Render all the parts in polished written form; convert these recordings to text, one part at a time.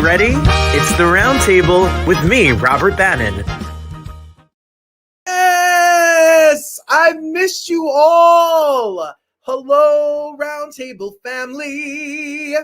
ready? It's the Roundtable with me, Robert Bannon. Yes! I missed you all! Hello, Roundtable family!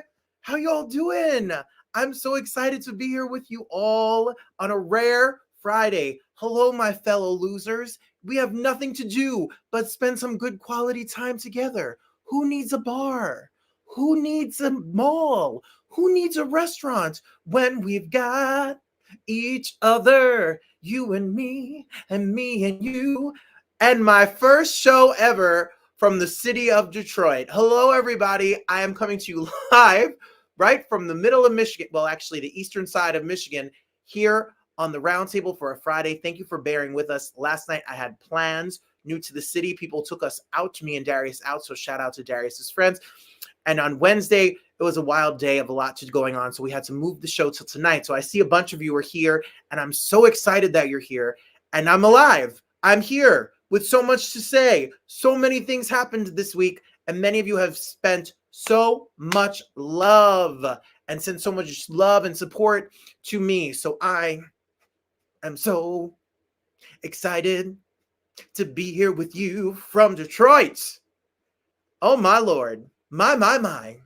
How y'all doing? I'm so excited to be here with you all on a rare Friday. Hello, my fellow losers. We have nothing to do but spend some good quality time together. Who needs a bar? Who needs a mall? Who needs a restaurant when we've got each other? You and me and you. And my first show ever from the city of Detroit. Hello, everybody. I am coming to you live right from the middle of Michigan. Well, actually, the eastern side of Michigan here on the Roundtable for a Friday. Thank you for bearing with us. Last night, I had plans new to the city. People took us out, me and Darius out. So shout out to Darius's friends. And on Wednesday, it was a wild day of a lot going on. So we had to move the show till tonight. So I see a bunch of you are here and I'm so excited that you're here and I'm alive. I'm here with so much to say. So many things happened this week and many of you have spent so much love and sent so much love and support to me. So I am so excited to be here with you from Detroit. Oh, my Lord. My.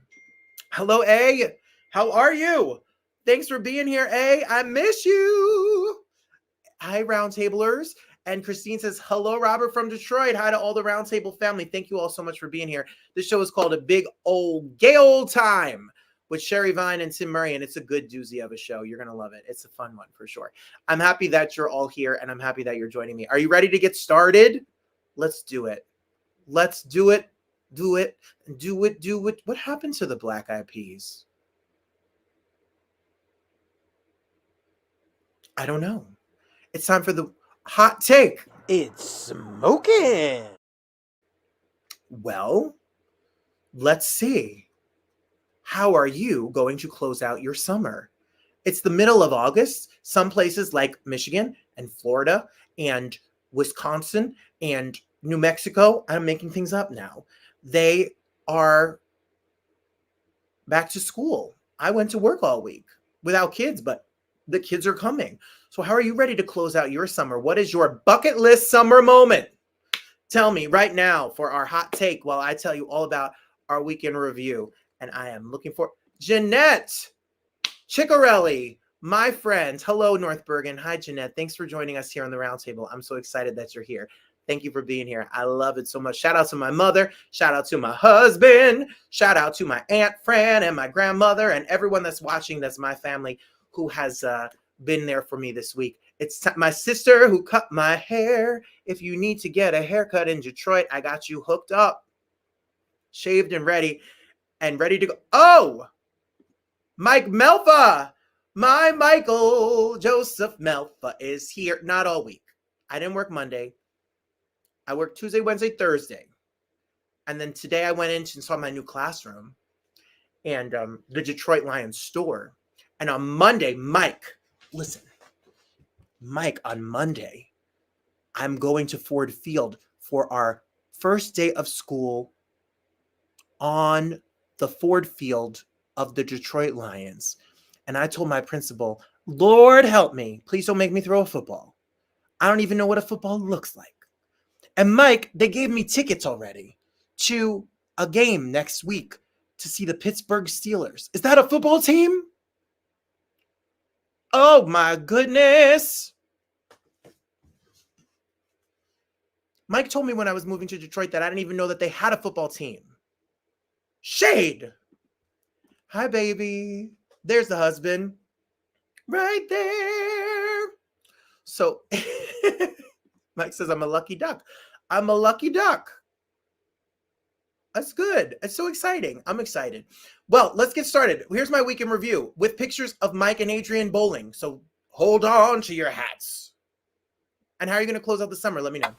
Hello, A. How are you? Thanks for being here, A. I miss you. Hi, Roundtablers. And Christine says, hello, Robert from Detroit. Hi to all the Roundtable family. Thank you all so much for being here. This show is called A Big Old Gay Old Time with Sherry Vine and Tim Murray, and it's a good doozy of a show. You're going to love it. It's a fun one for sure. I'm happy that you're all here, and I'm happy that you're joining me. Are you ready to get started? Let's do it. Let's do it. Do it. What happened to the Black Eyed Peas? I don't know. It's time for the hot take. It's smoking. Well, let's see. How are you going to close out your summer? It's the middle of August. Some places like Michigan and Florida and Wisconsin and New Mexico, I'm making things up now, they are back to school. I went to work all week without kids, but the kids are coming. So how are you ready to close out your summer? What is your bucket list summer moment? Tell me right now for our hot take while I tell you all about our weekend review. And I am looking for Jeanette Ciccarelli, my friend. Hello, North Bergen. Hi, Jeanette. Thanks for joining us here on the Roundtable. I'm so excited that you're here. Thank you for being here. I love it so much. Shout out to my mother. Shout out to my husband. Shout out to my Aunt Fran and my grandmother and everyone that's watching. That's my family who has been there for me this week. It's my sister who cut my hair. If you need to get a haircut in Detroit, I got you hooked up, shaved and ready to go. Oh, Mike Melfa. My Michael Joseph Melfa is here. Not all week. I didn't work Monday. I worked Tuesday, Wednesday, Thursday. And then today I went in and saw my new classroom and the Detroit Lions store. And on Monday, Mike, on Monday, I'm going to Ford Field for our first day of school on the Ford Field of the Detroit Lions. And I told my principal, Lord help me, please don't make me throw a football. I don't even know what a football looks like. And Mike, they gave me tickets already to a game next week to see the Pittsburgh Steelers. Is that a football team? Oh my goodness. Mike told me when I was moving to Detroit that I didn't even know that they had a football team. Shade. Hi, baby. There's the husband. Right there. So Mike says, I'm a lucky duck. I'm a lucky duck. That's good. It's so exciting. I'm excited. Well, let's get started. Here's my weekend review with pictures of Mike and Adrian bowling. So hold on to your hats. And how are you going to close out the summer? Let me know.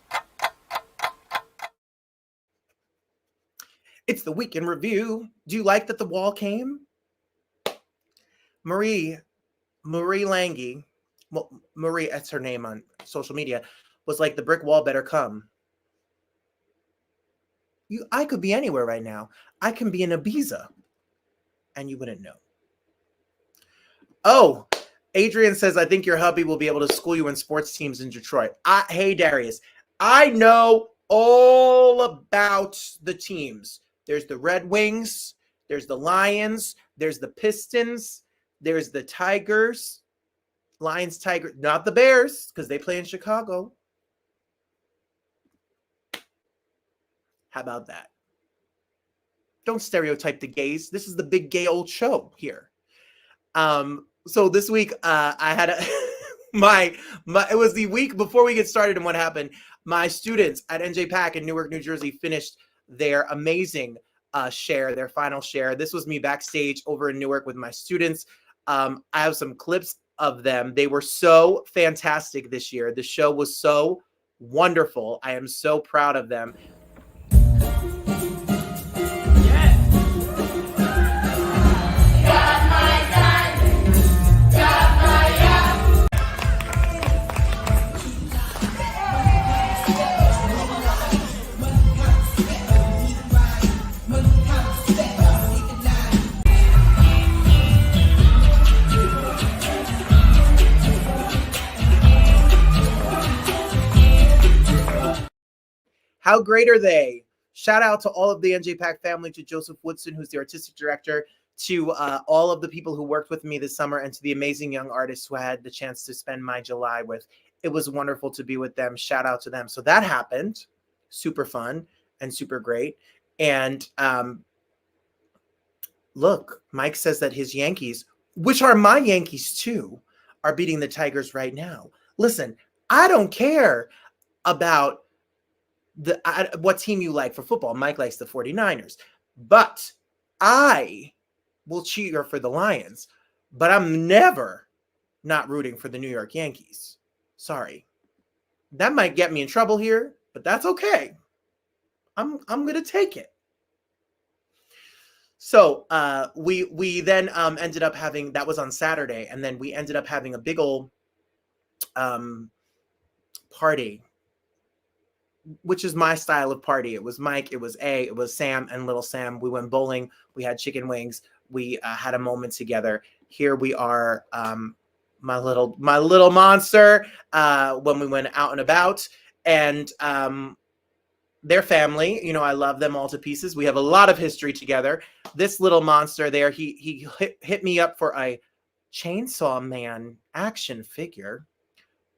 It's the weekend review. Do you like that the wall came? Marie Lange, well, Marie, that's her name on social media, was like, the brick wall better come. I could be anywhere right now. I can be in Ibiza, and you wouldn't know. Oh, Adrian says, I think your hubby will be able to school you in sports teams in Detroit. Hey, Darius, I know all about the teams. There's the Red Wings, there's the Lions, there's the Pistons, there's the Tigers, Lions, Tigers, not the Bears, because they play in Chicago. How about that? Don't stereotype the gays. This is the big gay old show here. So this week, I had it was the week before we get started, and what happened, my students at NJPAC in Newark, New Jersey finished their amazing their final share. This was me backstage over in Newark with my students. I have some clips of them. They were so fantastic this year. The show was so wonderful. I am so proud of them. How great are they? Shout out to all of the NJPAC family, to Joseph Woodson, who's the artistic director, to all of the people who worked with me this summer, and to the amazing young artists who I had the chance to spend my July with. It was wonderful to be with them. Shout out to them. So that happened. Super fun and super great. And look, Mike says that his Yankees, which are my Yankees too, are beating the Tigers right now. Listen, I don't care about what team you like for football. Mike likes the 49ers, but I will cheer for the Lions, but I'm never not rooting for the New York Yankees. Sorry. That might get me in trouble here, but that's okay. I'm going to take it. So we then ended up having, that was on Saturday, and then we ended up having a big old party, which is my style of party. It was Mike, it was it was Sam and little Sam. We went bowling. We had chicken wings. We had a moment together. Here we are, my little monster, when we went out and about, and their family, you know, I love them all to pieces. We have a lot of history together. This little monster there, he hit me up for a Chainsaw Man action figure,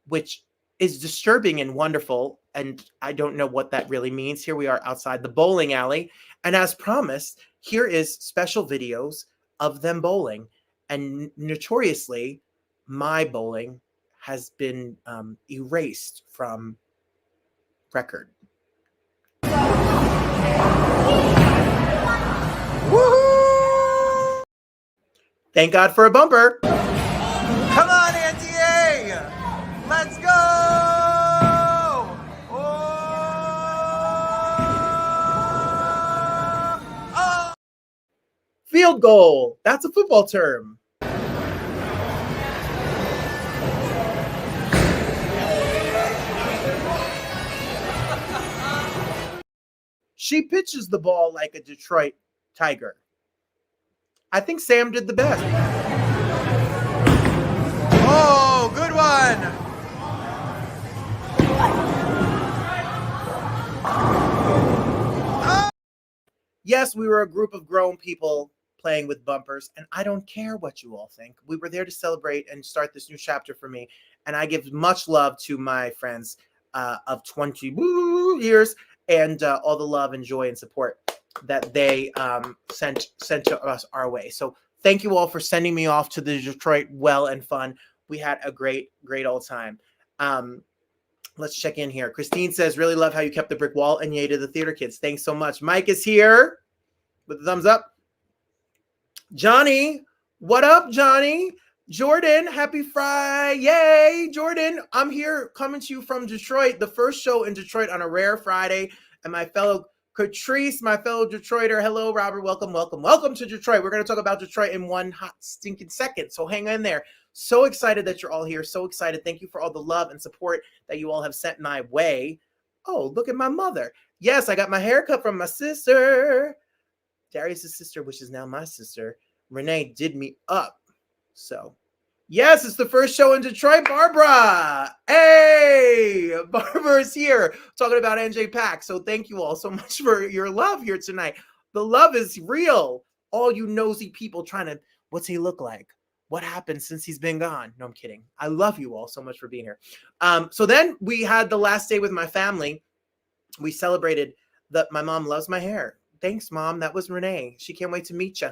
which is disturbing and wonderful, and I don't know what that really means. Here we are outside the bowling alley, and as promised, here is special videos of them bowling. And notoriously, my bowling has been erased from record. Woohoo! Thank God for a bumper. Come on, Auntie A! Let's go! Oh! Field goal. That's a football term. She pitches the ball like a Detroit Tiger. I think Sam did the best. Oh, good one. Oh. Yes, we were a group of grown people playing with bumpers, and I don't care what you all think. We were there to celebrate and start this new chapter for me, and I give much love to my friends of 20 years, and all the love and joy and support that they sent to us our way. So thank you all for sending me off to the Detroit well and fun. We had a great old time. Let's check in here. Christine says, really love how you kept the brick wall and yay to the theater kids. Thanks so much. Mike is here with a thumbs up. Johnny, what up, Johnny? Jordan, happy Friday. Yay, Jordan. I'm here coming to you from Detroit, the first show in Detroit on a rare Friday. And my fellow Catrice, my fellow Detroiter. Hello, Robert. Welcome to Detroit. We're going to talk about Detroit in one hot stinking second. So hang in there. So excited that you're all here. So excited. Thank you for all the love and support that you all have sent my way. Oh, look at my mother. Yes, I got my haircut from my sister. Darius' sister, which is now my sister. Renee did me up. So Yes, it's the first show in Detroit. Barbara. Hey, Barbara's here talking about NJ Pack. So thank you all so much for your love here tonight. The love is real. All you nosy people trying to, what's he look like? What happened since he's been gone? No, I'm kidding. I love you all so much for being here. So then we had the last day with my family. We celebrated that my mom loves my hair. Thanks, Mom. That was Renee. She can't wait to meet you.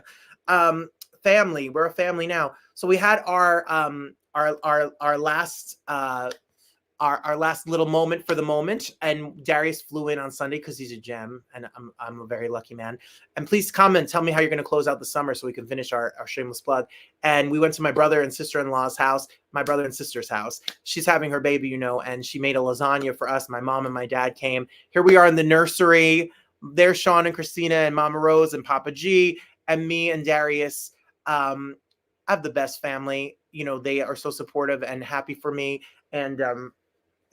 Family. We're a family now. So we had our last our last little moment for the moment, and Darius flew in on Sunday because he's a gem, and I'm a very lucky man. And please comment, tell me how you're going to close out the summer so we can finish our shameless plug. And we went to my brother and sister-in-law's house, my brother and sister's house. She's having her baby, you know, and she made a lasagna for us. My mom and my dad came. Here we are in the nursery. There's Sean and Christina and Mama Rose and Papa G and me and Darius. I have the best family. You know, they are so supportive and happy for me. And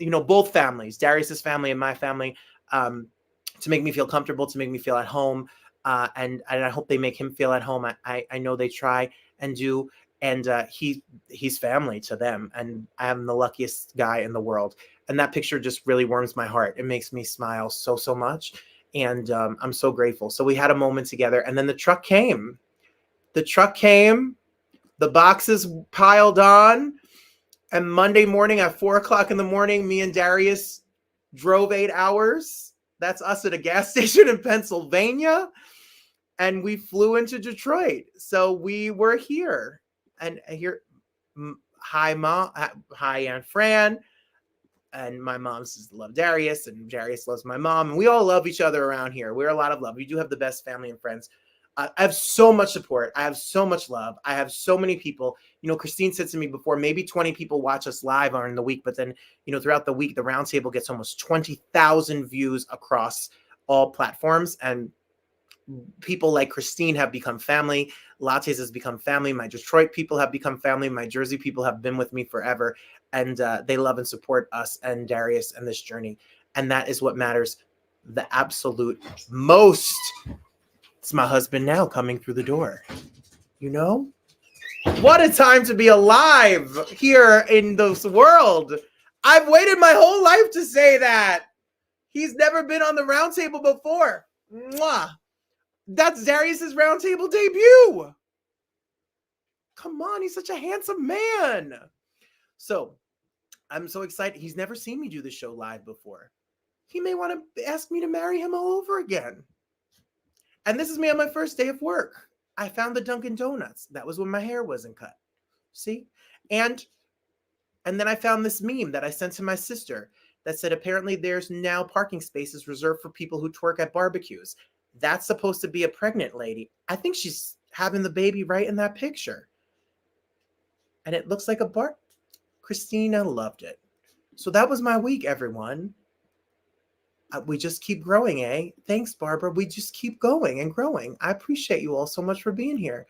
you know, both families, Darius's family and my family, to make me feel comfortable, to make me feel at home. And I hope they make him feel at home. I know they try and do. And he's family to them. And I am the luckiest guy in the world. And that picture just really warms my heart. It makes me smile so, so much. And I'm so grateful. So we had a moment together. And then the truck came. The truck came. The boxes piled on. And Monday morning at 4 o'clock in the morning, me and Darius drove 8 hours. That's us at a gas station in Pennsylvania. And we flew into Detroit. So we were here. And here, hi, Mom. Hi, Aunt Fran. And my mom says, love Darius. And Darius loves my mom. And we all love each other around here. We're a lot of love. We do have the best family and friends. I have so much support. I have so much love. I have so many people. You know, Christine said to me before, maybe 20 people watch us live during the week, but then, you know, throughout the week, the Roundtable gets almost 20,000 views across all platforms. And people like Christine have become family. Lattes has become family. My Detroit people have become family. My Jersey people have been with me forever. And they love and support us and Darius and this journey. And that is what matters the absolute most. It's my husband now coming through the door. You know? What a time to be alive here in this world. I've waited my whole life to say that. He's never been on the Roundtable before. Mwah. That's Darius's Roundtable debut. Come on, he's such a handsome man. So, I'm so excited. He's never seen me do the show live before. He may want to ask me to marry him all over again. And this is me on my first day of work. I found the Dunkin' Donuts. That was when my hair wasn't cut. See? And then I found this meme that I sent to my sister that said apparently there's now parking spaces reserved for people who twerk at barbecues. That's supposed to be a pregnant lady. I think she's having the baby right in that picture. And it looks like a bar. Christina loved it. So that was my week, everyone. We just keep growing, eh? Thanks, Barbara. We just keep going and growing. I appreciate you all so much for being here.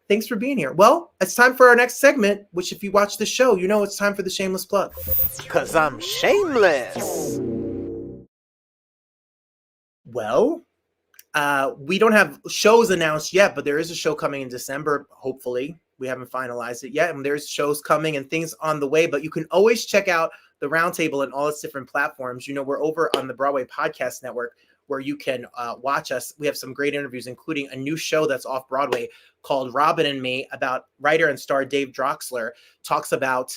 Thanks for being here. Well, it's time for our next segment, which if you watch the show, you know it's time for the Shameless Plug. Because I'm shameless. Well, we don't have shows announced yet, but there is a show coming in December, hopefully. We haven't finalized it yet, and there's shows coming and things on the way, but you can always check out the Roundtable and all its different platforms. You know, we're over on the Broadway Podcast Network where you can watch us. We have some great interviews, including a new show that's off Broadway called Robin and Me, about writer and star Dave Droxler talks about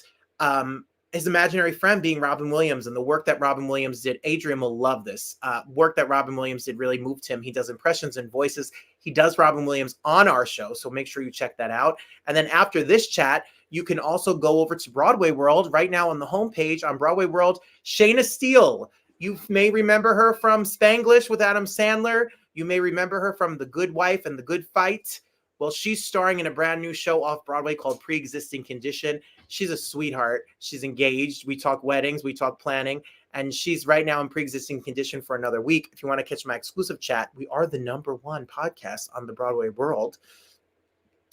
his imaginary friend being Robin Williams and the work that Robin Williams did. Adrian will love this. Work that Robin Williams did really moved him. He does impressions and voices. He does Robin Williams on our show, so make sure you check that out. And then after this chat, you can also go over to Broadway World. Right now on the homepage on Broadway World, Shayna Steele. You may remember her from Spanglish with Adam Sandler. You may remember her from The Good Wife and The Good Fight. Well, she's starring in a brand new show off Broadway called Pre-Existing Condition. She's a sweetheart. She's engaged. We talk weddings. We talk planning. And she's right now in Pre-Existing Condition for another week. If you want to catch my exclusive chat, we are the #1 podcast on the Broadway World.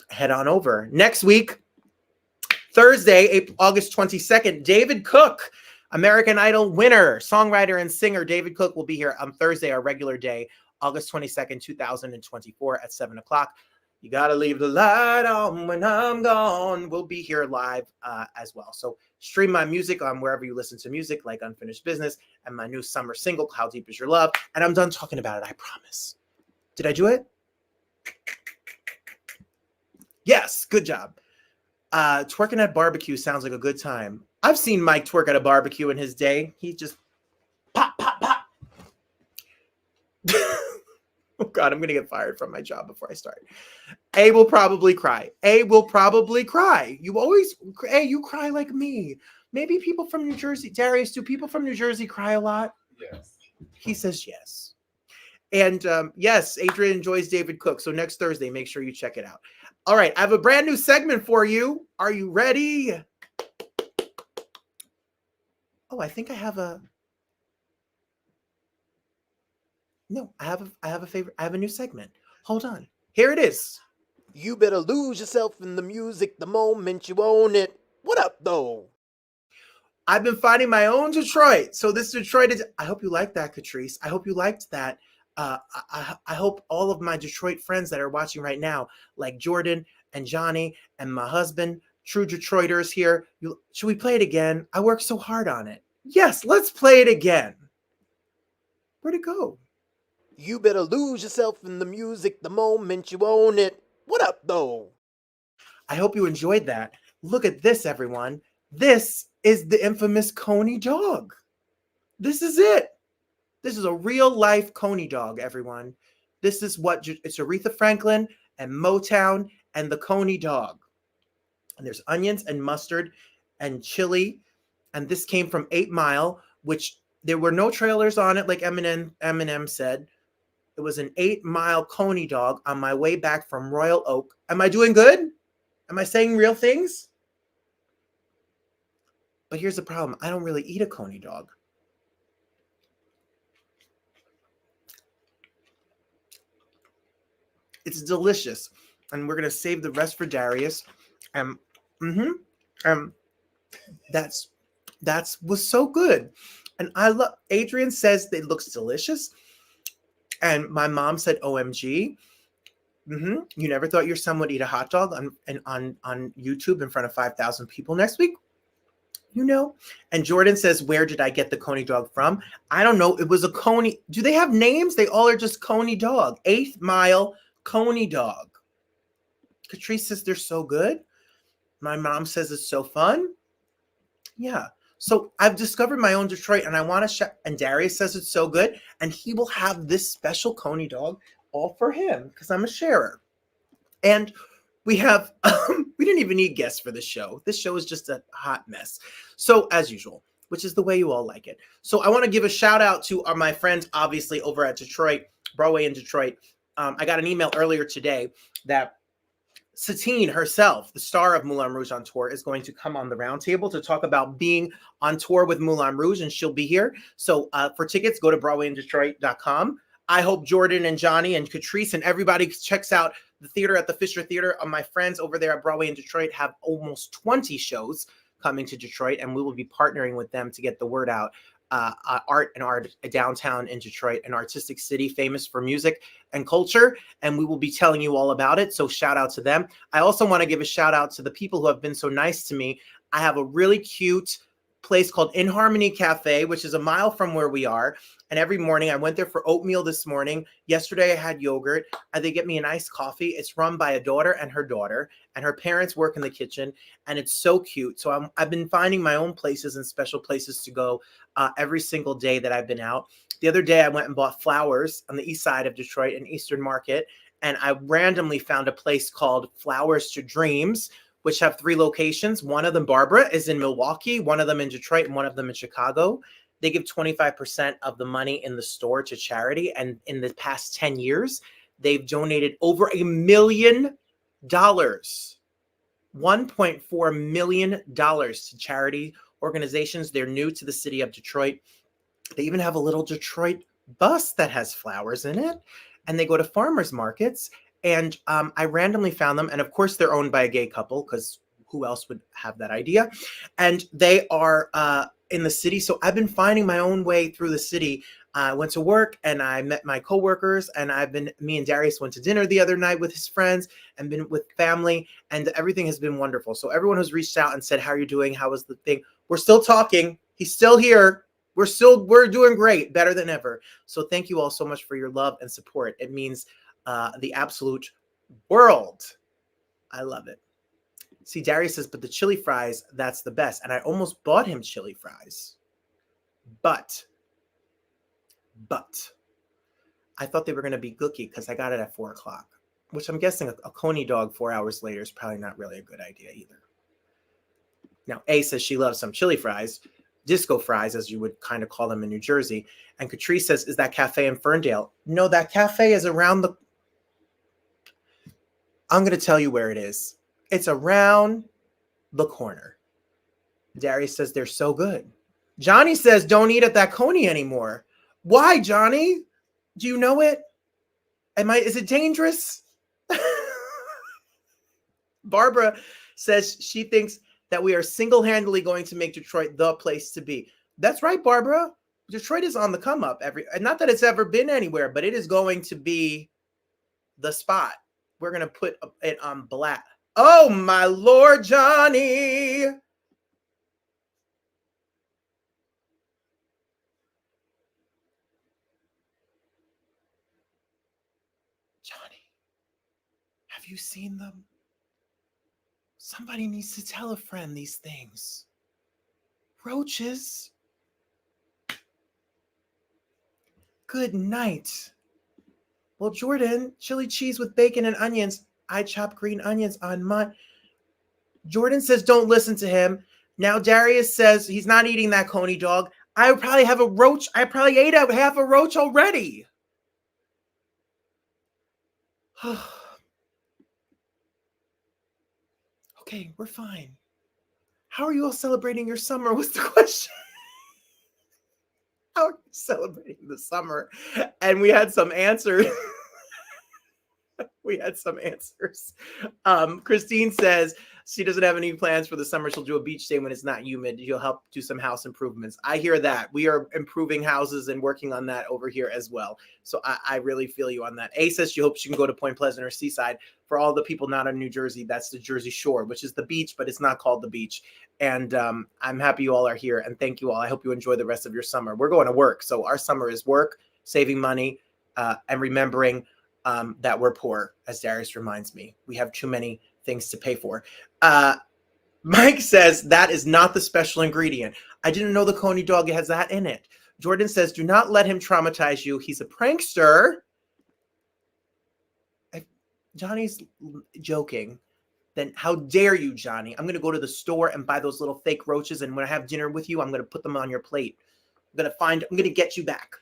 Head on over. Next week, Thursday, August 22nd, David Cook, American Idol winner, songwriter and singer David Cook will be here on Thursday, our regular day, August 22nd, 2024 at 7 o'clock. You gotta leave the light on when I'm gone. We'll be here live as well. So stream my music on wherever you listen to music, like Unfinished Business and my new summer single, How Deep Is Your Love? And I'm done talking about it, I promise. Did I do it? Yes, good job. Twerking at barbecue sounds like a good time. I've seen Mike twerk at a barbecue in his day. He just pop, pop, pop. Oh God, I'm gonna get fired from my job before I start. A will probably cry. A will probably cry. You cry like me. Maybe people from New Jersey. Darius, do people from New Jersey cry a lot? Yes. He says yes. And yes, Adrian enjoys David Cook. So next Thursday, make sure you check it out. All right, I have a brand new segment for you. Are you ready? Oh, I think I have a. No, I have a favorite. I have a new segment. Hold on. Here it is. You better lose yourself in the music the moment you own it. What up, though? I've been finding my own Detroit. So this Detroit is. I hope you liked that, Catrice. I hope you liked that. I hope all of my Detroit friends that are watching right now, like Jordan and Johnny and my husband, true Detroiters here. Should we play it again? I worked so hard on it. Yes, let's play it again. Where'd it go? You better lose yourself in the music the moment you own it. What up, though? I hope you enjoyed that. Look at this, everyone. This is the infamous Coney dog. This is it. This is a real life Coney dog, everyone. This is it's Aretha Franklin and Motown and the Coney dog. And there's onions and mustard and chili. And this came from 8 Mile, which there were no trailers on it, like Eminem said. It was an 8 Mile Coney dog on my way back from Royal Oak. Am I doing good? Am I saying real things? But here's the problem. I don't really eat a Coney dog. It's delicious. And we're going to save the rest for Darius. That's was so good. And I love, Adrian says it looks delicious. And my mom said, OMG. You never thought your son would eat a hot dog on YouTube in front of 5,000 people next week? You know? And Jordan says, where did I get the Coney dog from? I don't know. It was a Coney. Do they have names? They all are just Coney dog. 8 Mile Coney dog. Catrice says they're so good. My mom says it's so fun. Yeah. So I've discovered my own Detroit, and I want to and Darius says it's so good, and he will have this special Coney dog all for him because I'm a sharer. And we have, we didn't even need guests for this show. This show is just a hot mess. So as usual, which is the way you all like it. So I want to give a shout out to my friends, obviously, over at Detroit, Broadway in Detroit. I got an email earlier today that Satine herself, the star of Moulin Rouge on tour, is going to come on the roundtable to talk about being on tour with Moulin Rouge, and she'll be here. So for tickets, go to BroadwayInDetroit.com. I hope Jordan and Johnny and Catrice and everybody checks out the theater at the Fisher Theater. My friends over there at Broadway in Detroit have almost 20 shows coming to Detroit, and we will be partnering with them to get the word out. Art downtown in Detroit, an artistic city famous for music and culture, and we will be telling you all about it. So shout out to them. I also want to give a shout out to the people who have been so nice to me. I have a really cute place called In Harmony Cafe, which is a mile from where we are. And every morning I went there for oatmeal this morning. Yesterday I had yogurt, and they get me an iced coffee. It's run by a daughter, and her parents work in the kitchen, and it's so cute. So I've been finding my own places and special places to go every single day that I've been out. The other day I went and bought flowers on the east side of Detroit in Eastern Market, and I randomly found a place called Flowers to Dreams, which have 3 locations. One of them, Barbara, is in Milwaukee, one of them in Detroit, and one of them in Chicago. They give 25% of the money in the store to charity. And in the past 10 years, they've donated over $1 million, $1.4 million to charity organizations. They're new to the city of Detroit. They even have a little Detroit bus that has flowers in it. And they go to farmers markets. And I randomly found them. And of course, they're owned by a gay couple, because who else would have that idea? And they are in the city. So I've been finding my own way through the city. I went to work and I met my coworkers, and me and Darius went to dinner the other night with his friends and been with family, and everything has been wonderful. So everyone who's reached out and said, how are you doing? How was the thing? We're still talking. He's still here. We're doing great, better than ever. So thank you all so much for your love and support. It means the absolute world. I love it. See, Darius says, but the chili fries, that's the best. And I almost bought him chili fries. But I thought they were going to be gooky because I got it at 4 o'clock, which I'm guessing a coney dog 4 hours later is probably not really a good idea either. Now, A says she loves some chili fries, disco fries, as you would kind of call them in New Jersey. And Catrice says, is that cafe in Ferndale? No, that cafe is around I'm going to tell you where it is. It's around the corner. Darius says they're so good. Johnny says don't eat at that coney anymore. Why, Johnny? Do you know it? Is it dangerous? Barbara says she thinks that we are single-handedly going to make Detroit the place to be. That's right, Barbara. Detroit is on the come up. Not that it's ever been anywhere, but it is going to be the spot. We're going to put it on black. Oh, my Lord, Johnny. Johnny, have you seen them? Somebody needs to tell a friend these things. Roaches. Good night. Well, Jordan, chili cheese with bacon and onions. I chop green onions on mine. Jordan says don't listen to him. Now Darius says he's not eating that coney dog. I would probably have a roach. I probably ate out half a roach already. Okay, we're fine. How are you all celebrating your summer was the question. How are you celebrating the summer? And we had some answers. Christine says she doesn't have any plans for the summer. She'll do a beach day when it's not humid. She'll help do some house improvements. I hear that. We are improving houses and working on that over here as well. So I really feel you on that. A says she hopes she can go to Point Pleasant or Seaside. For all the people not in New Jersey, that's the Jersey Shore, which is the beach, but it's not called the beach. And I'm happy you all are here. And thank you all. I hope you enjoy the rest of your summer. We're going to work. So our summer is work, saving money, and remembering that we're poor, as Darius reminds me. We have too many things to pay for. Mike says that is not the special ingredient. I didn't know the coney dog has that in it. Jordan says, do not let him traumatize you. He's a prankster. Johnny's joking. Then how dare you, Johnny? I'm going to go to the store and buy those little fake roaches. And when I have dinner with you, I'm going to put them on your plate. I'm going to get you back.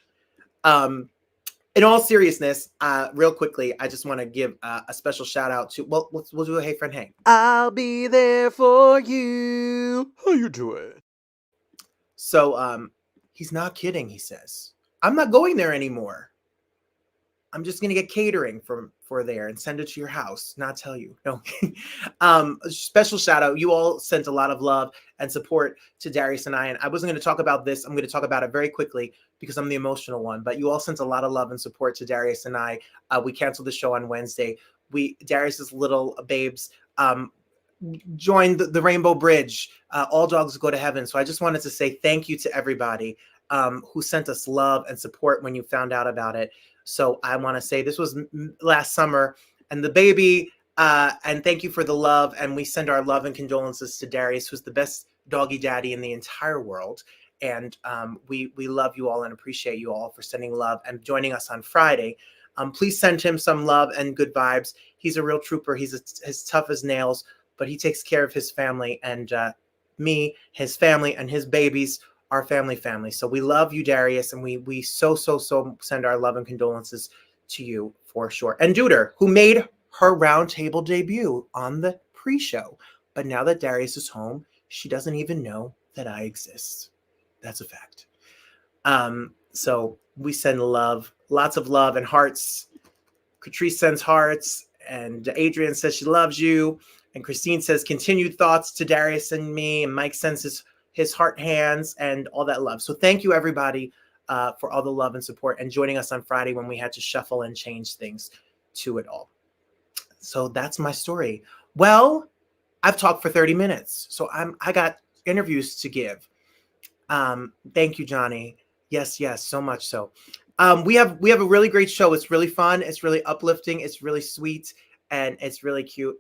In all seriousness, real quickly, I just want to give a special shout out to, we'll do a Hey Friend Hey. I'll be there for you. How you doing? So he's not kidding, he says. I'm not going there anymore. I'm just going to get catering for there and send it to your house, not tell you. No. Special shout out. You all sent a lot of love and support to Darius and I. And I wasn't going to talk about this. I'm going to talk about it very quickly because I'm the emotional one. But you all sent a lot of love and support to Darius and I. We canceled the show on Wednesday. Darius's little babes joined the Rainbow Bridge. All dogs go to heaven. So I just wanted to say thank you to everybody who sent us love and support when you found out about it. So I want to say this was last summer and the baby, and thank you for the love. And we send our love and condolences to Darius, who's the best doggy daddy in the entire world. And we love you all and appreciate you all for sending love and joining us on Friday. Please send him some love and good vibes. He's a real trooper. He's as tough as nails, but he takes care of his family and me, his family, and his babies. Our family. So we love you, Darius, and we so send our love and condolences to you for sure. And Duder, who made her Roundtable debut on the pre-show. But now that Darius is home, she doesn't even know that I exist. That's a fact. So we send love, lots of love and hearts. Catrice sends hearts, and Adrian says she loves you. And Christine says continued thoughts to Darius and me. And Mike sends his heart hands and all that love. So thank you, everybody. for all the love and support, and joining us on Friday when we had to shuffle and change things to it all. So that's my story. Well, I've talked for 30 minutes, so I got interviews to give. Thank you, Johnny. Yes, so much so. We have a really great show. It's really fun. It's really uplifting. It's really sweet, and it's really cute.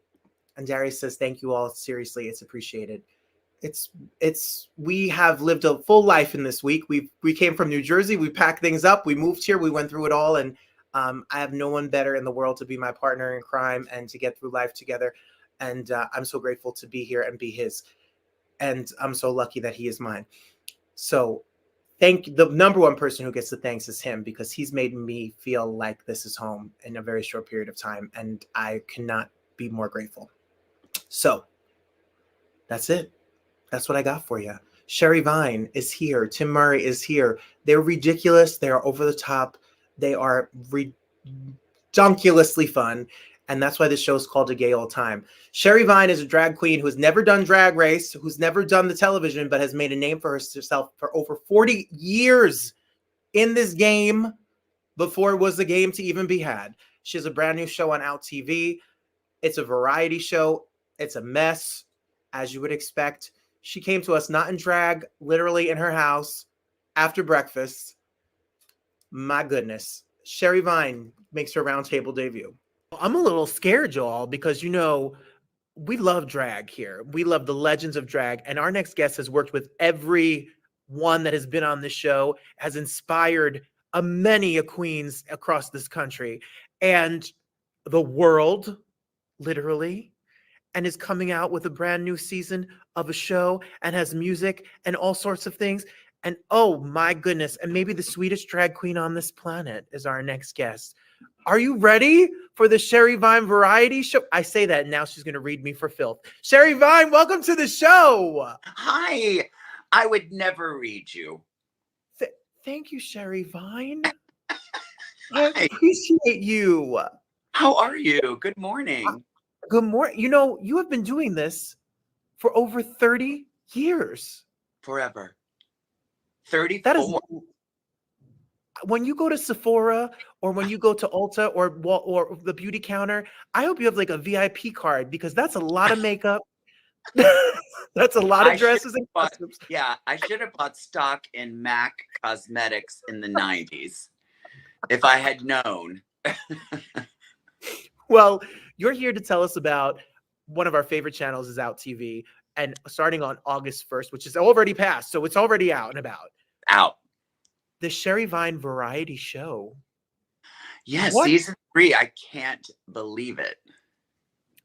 And Darius says, "Thank you all. Seriously, it's appreciated." We have lived a full life in this week. We came from New Jersey. We packed things up. We moved here. We went through it all, and I have no one better in the world to be my partner in crime and to get through life together. And I'm so grateful to be here and be his. And I'm so lucky that he is mine. So the number one person who gets the thanks is him, because he's made me feel like this is home in a very short period of time. And I cannot be more grateful. So that's it. That's what I got for you. Sherry Vine is here. Tim Murray is here. They're ridiculous. They are over the top. They are redonkulously fun. And that's why this show is called A Gay Old Time. Sherry Vine is a drag queen who has never done Drag Race, who's never done the television, but has made a name for herself for over 40 years in this game before it was a game to even be had. She has a brand new show on Out TV. It's a variety show. It's a mess, as you would expect. She came to us not in drag, literally in her house after breakfast. My goodness. Sherry Vine makes her Roundtable debut. I'm a little scared, y'all, because, we love drag here. We love the legends of drag. And our next guest has worked with every one that has been on the show, has inspired many queens across this country and the world, literally, and is coming out with a brand new season of a show and has music and all sorts of things. And oh my goodness, and maybe the sweetest drag queen on this planet is our next guest. Are you ready for the Sherry Vine variety show? I say that, and now she's going to read me for filth. Sherry Vine, welcome to the show. Hi. I would never read you. Thank you, Sherry Vine. I appreciate you. How are you? Good morning. Good morning. You have been doing this for over 30 years. Forever. 34. That is, when you go to Sephora or when you go to Ulta or the beauty counter, I hope you have like a VIP card, because that's a lot of makeup. That's a lot of dresses and costumes. Yeah, I should have bought stock in MAC Cosmetics in the 90s if I had known. Well, you're here to tell us about one of our favorite channels is Out TV, and starting on August 1st, which is already passed, so it's already out and about. Out. The Sherry Vine variety show. Yes, yeah, season 3. I can't believe it.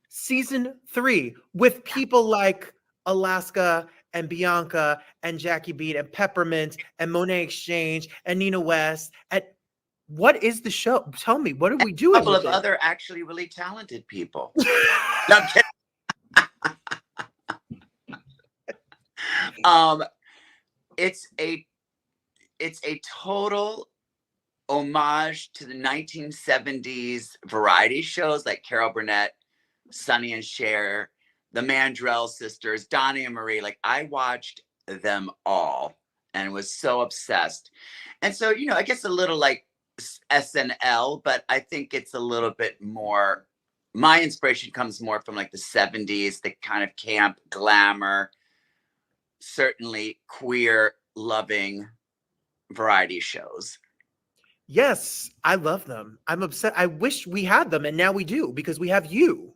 Season 3 with people like Alaska and Bianca and Jackie Beat and Peppermint and Monet Exchange and Nina West. And what is the show? Tell me, what are we doing? A couple of other actually really talented people. No, I'm kidding. It's a total homage to the 1970s variety shows like Carol Burnett, Sonny and Cher, the Mandrell sisters, Donnie and Marie. Like, I watched them all and was so obsessed. And so, I guess a little like SNL, but I think it's a little bit more, my inspiration comes more from like the 70s, the kind of camp, glamour, certainly queer loving variety shows. Yes, I love them. I'm upset. I wish we had them, and now we do, because we have you.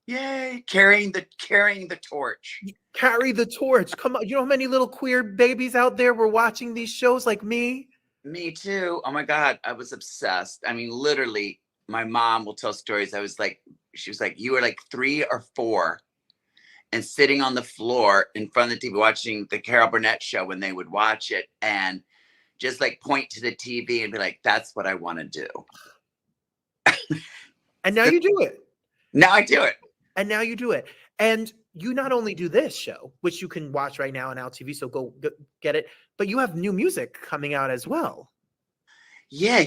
Yay, carrying the torch. Carry the torch. Come on. You know how many little queer babies out there were watching these shows like me? Me too. Oh my God, I was obsessed. I mean, literally, my mom will tell stories. She was like, you were like 3 or 4 and sitting on the floor in front of the TV watching the Carol Burnett show when they would watch it and just like point to the TV and be like, that's what I want to do. And now you do it. Now I do it. And now you do it. And you not only do this show, which you can watch right now on Out TV, so go get it, but you have new music coming out as well. Yeah,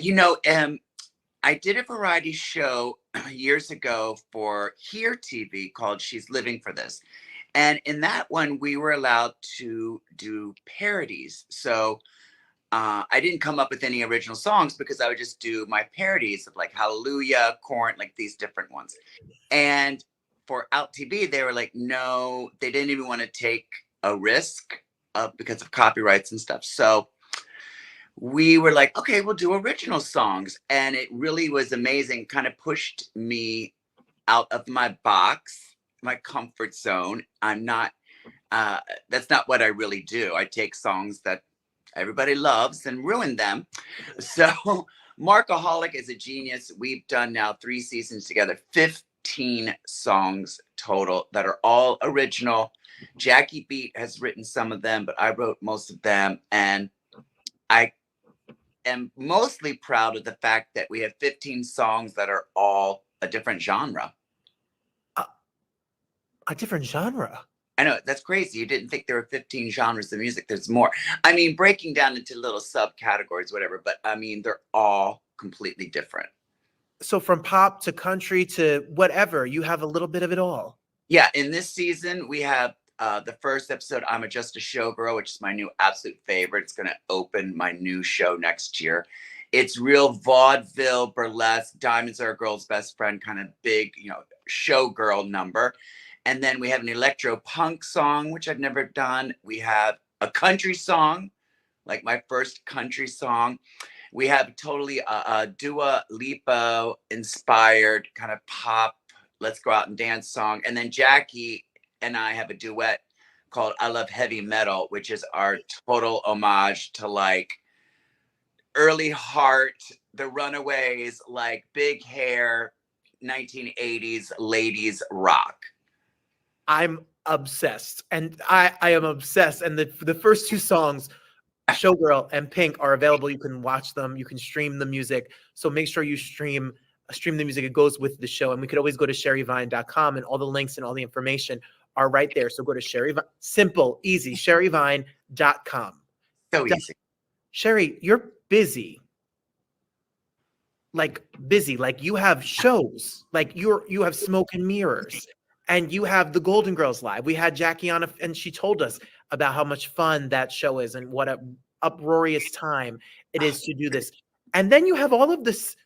I did a variety show years ago for Here TV called She's Living for This. And in that one, we were allowed to do parodies. So I didn't come up with any original songs because I would just do my parodies of like Hallelujah, Corn, like these different ones. And for Out TV, they were like, no, they didn't even want to take a risk because of copyrights and stuff. So we were like, okay, we'll do original songs. And it really was amazing, kind of pushed me out of my box, my comfort zone. I'm not, that's not what I really do. I take songs that everybody loves and ruin them. So Markaholic is a genius. We've done now 3 seasons together, 15 songs total that are all original. Jackie Beat has written some of them, but I wrote most of them. And I am mostly proud of the fact that we have 15 songs that are all a different genre. A different genre? I know, that's crazy. You didn't think there were 15 genres of music. There's more. I mean, breaking down into little subcategories, whatever, but I mean, they're all completely different. So from pop to country to whatever, you have a little bit of it all. Yeah, in this season, we have the first episode, I'm Just a Showgirl, which is my new absolute favorite. It's going to open my new show next year. It's real vaudeville, burlesque, Diamonds Are a Girl's Best Friend, kind of big, showgirl number. And then we have an electro punk song, which I've never done. We have a country song, like my first country song. We have totally a Dua Lipa inspired kind of pop, let's go out and dance song. And then Jackie and I have a duet called I Love Heavy Metal, which is our total homage to like early Heart, the Runaways, like big hair, 1980s ladies rock. I'm obsessed, and I am obsessed. And the first 2 songs, Showgirl and Pink, are available. You can watch them. You can stream the music. So make sure you stream the music. It goes with the show. And we could always go to sherryvine.com, and all the links and all the information are right there. So go to Sherryvine. Simple, easy, sherryvine.com. So easy. Sherry, you're busy. Like you have shows. Like you have Smoke and Mirrors. And you have the Golden Girls Live. We had Jackie on, and she told us about how much fun that show is and what a uproarious time it is to do this. And then you have all of this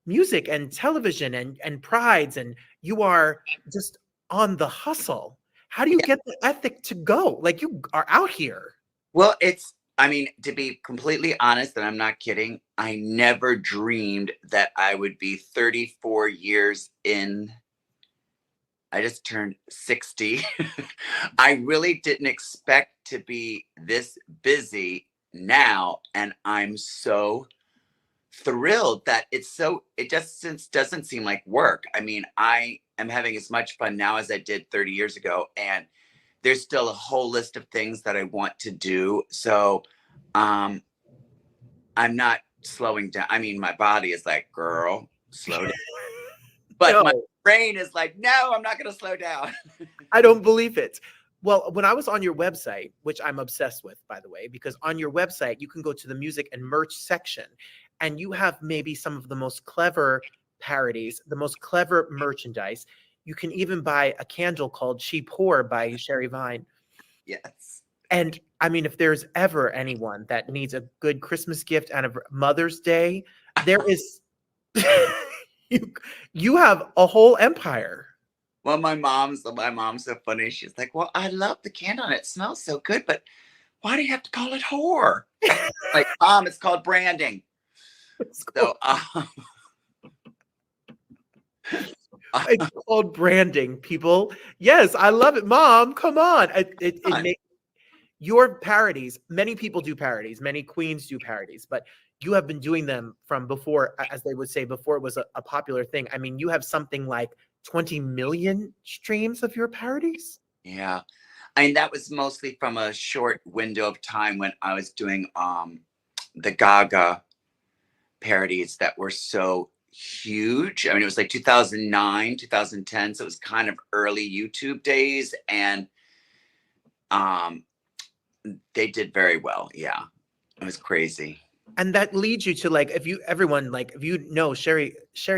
music and television and prides, and you are just on the hustle. How do you get the ethic to go? Like, you are out here. Well, to be completely honest, and I'm not kidding, I never dreamed that I would be 34 years in. I just turned 60. I really didn't expect to be this busy now. And I'm so thrilled that it just doesn't seem like work. I mean, I am having as much fun now as I did 30 years ago. And there's still a whole list of things that I want to do. So I'm not slowing down. I mean, my body is like, girl, slow down. But my brain is like, no, I'm not going to slow down. I don't believe it. Well, when I was on your website, which I'm obsessed with, by the way, because on your website, you can go to the music and merch section, and you have maybe some of the most clever parodies, the most clever merchandise. You can even buy a candle called She Poor by Sherry Vine. Yes. And I mean, if there's ever anyone that needs a good Christmas gift and a Mother's Day, there is... You have a whole empire. Well, my mom's so funny. She's like, well, I love the candle and it smells so good, but why do you have to call it whore? Like, Mom, it's called branding. It's called branding, people. Yes, I love it. Mom, come on. Your parodies, many people do parodies, many queens do parodies, but you have been doing them from before, as they would say, before it was a popular thing. I mean, you have something like 20 million streams of your parodies. Yeah. I mean, that was mostly from a short window of time when I was doing the Gaga parodies that were so huge. I mean, it was like 2009, 2010. So it was kind of early YouTube days. And they did very well. Yeah. It was crazy. And that leads you to, like, if you know Sherry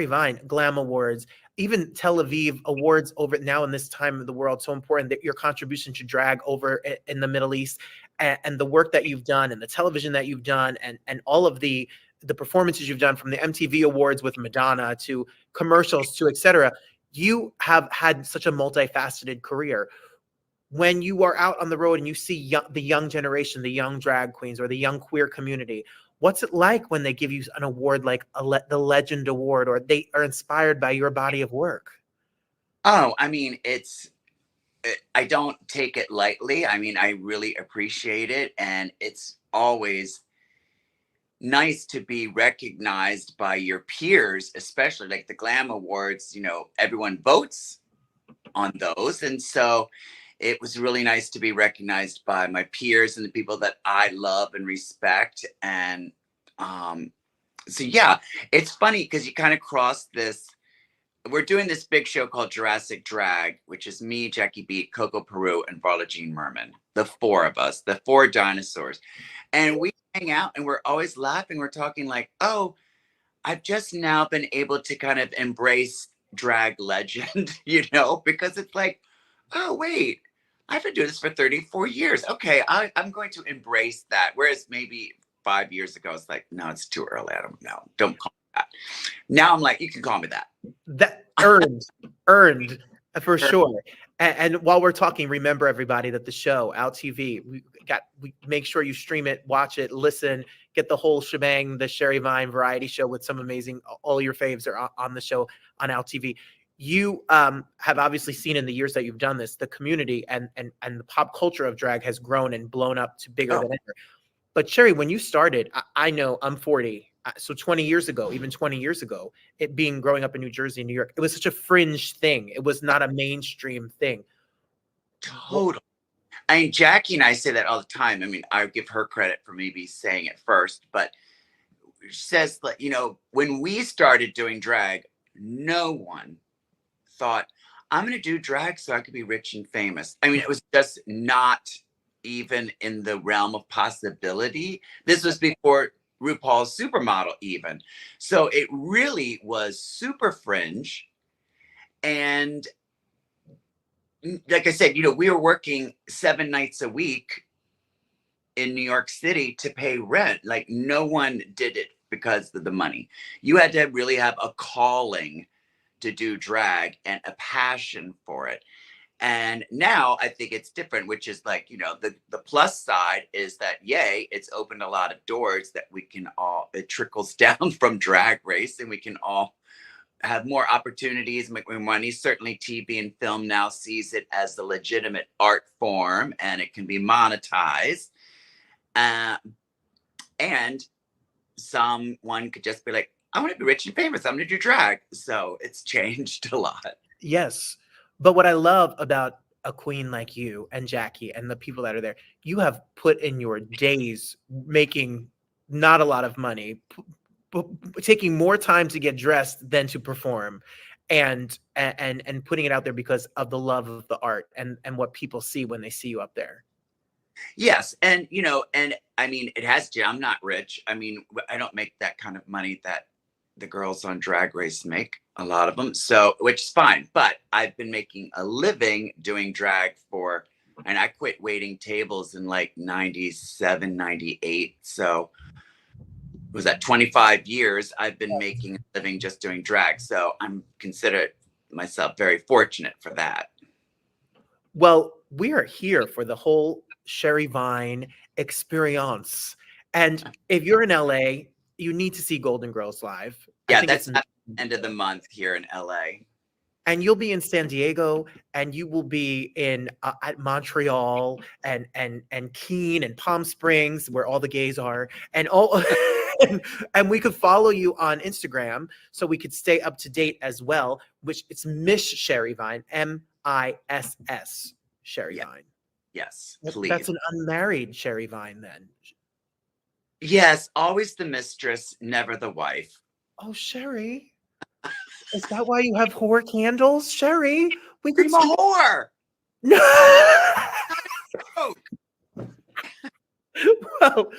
Vine, Glam Awards, even Tel Aviv Awards over now in this time of the world, so important, that your contribution to drag over in the Middle East. and the work that you've done and the television that you've done and all of the performances you've done, from the MTV Awards with Madonna to commercials to etc. You have had such a multifaceted career. When you are out on the road and you see the young generation, the young drag queens or the young queer community, what's it like when they give you an award like the Legend Award, or they are inspired by your body of work? Oh, I mean, I don't take it lightly. I mean, I really appreciate it. And it's always nice to be recognized by your peers, especially like the Glam Awards. Everyone votes on those. And so it was really nice to be recognized by my peers and the people that I love and respect. And so, yeah, it's funny because you kind of cross this. We're doing this big show called Jurassic Drag, which is me, Jackie Beat, Coco Peru, and Varla Jean Merman. The four of us, the four dinosaurs. And we hang out and we're always laughing. We're talking like, oh, I've just now been able to kind of embrace drag legend, because it's like, oh, wait, I've been doing this for 34 years. Okay, I'm going to embrace that. Whereas maybe 5 years ago, it's like, no, it's too early. I don't know. Don't call me that. Now I'm like, you can call me that. That earned for sure. And while we're talking, remember everybody that the show Out TV, we make sure you stream it, watch it, listen, get the whole shebang. The Sherry Vine variety show with some amazing, all your faves are on the show on Out TV. You have obviously seen in the years that you've done this, the community and the pop culture of drag has grown and blown up to bigger than ever. But Sherry, when you started, I know I'm 40. So 20 years ago, even 20 years ago, growing up in New Jersey and New York, it was such a fringe thing. It was not a mainstream thing. Totally. I mean, Jackie and I say that all the time. I mean, I give her credit for maybe saying it first, but she says that, when we started doing drag, no one thought, I'm going to do drag so I could be rich and famous. I mean, it was just not even in the realm of possibility. This was before RuPaul's Supermodel even. So it really was super fringe. And like I said, we were working 7 nights a week in New York City to pay rent. Like, no one did it because of the money. You had to really have a calling to do drag and a passion for it. And now I think it's different, which is like, the plus side is that, yay, it's opened a lot of doors that it trickles down from Drag Race, and we can all have more opportunities, make more money. Certainly TV and film now sees it as the legitimate art form, and it can be monetized. And someone could just be like, I want to be rich and famous. I'm going to do drag. So it's changed a lot. Yes. But what I love about a queen like you and Jackie and the people that are there, you have put in your days making not a lot of money, taking more time to get dressed than to perform, and putting it out there because of the love of the art and what people see when they see you up there. Yes. And, and I mean, I'm not rich. I mean, I don't make that kind of money that the girls on Drag Race make, a lot of them. So, which is fine. But I've been making a living doing drag and I quit waiting tables in like 97, 98. So was that 25 years I've been making a living just doing drag. So I'm considered myself very fortunate for that. Well, we are here for the whole Sherry Vine experience. And if you're in LA, you need to see Golden Girls live. Yeah, that's at the end of the month here in LA. And you'll be in San Diego, and you will be in at Montreal and Keene and Palm Springs, where all the gays are, and all. And we could follow you on Instagram, so we could stay up to date as well. Which it's Miss Sherry Vine, MISS Sherry Vine. Yes, please. That's an unmarried Sherry Vine, then. Yes, always the mistress, never the wife. Oh, Sherry. Is that why you have whore candles, Sherry? I'm a whore. No. Well,